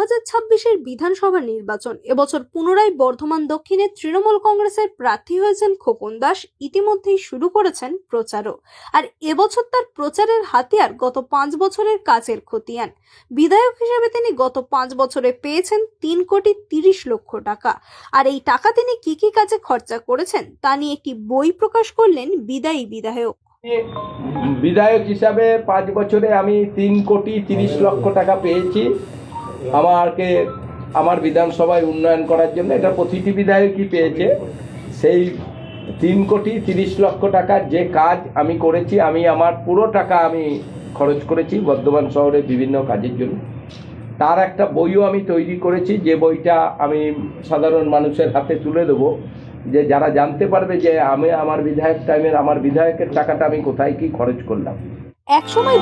2026-এর বিধানসভা নির্বাচন। এবছর পুনরায় বর্ধমান দক্ষিণে তৃণমূল কংগ্রেসের প্রার্থী হয়েছেন খোকন দাস। ইতিমধ্যেই শুরু করেছেন প্রচারও। আর এবছর তার প্রচারের হাতিয়ার গত 5 বছরের কাজের খতিয়ান। বিধায়ক হিসেবে তিনি গত 5 বছরে পেয়েছেন 3,30,00,000 টাকা। আর এই টাকা তিনি কি কাজে খরচা করেছেন তা নিয়ে একটি বই প্রকাশ করলেন বিদায়ী বিধায়ক। বিধায়ক হিসাবে 5 বছরে আমি 3,30,00,000 টাকা পেয়েছি আমার বিধানসভায় উন্নয়ন করার জন্য। এটা প্রতিটি বিধায়কই পেয়েছে। সেই 3,30,00,000 টাকার যে কাজ আমি করেছি, আমি আমার পুরো টাকা আমি খরচ করেছি বর্ধমান শহরে বিভিন্ন কাজের জন্য। তার একটা বইও আমি তৈরি করেছি, যে বইটা আমি সাধারণ মানুষের হাতে তুলে দেবো, যে যারা জানতে পারবে যে আমি আমার বিধায়কের টাকাটা আমি কোথায় কি খরচ করলাম। একসময়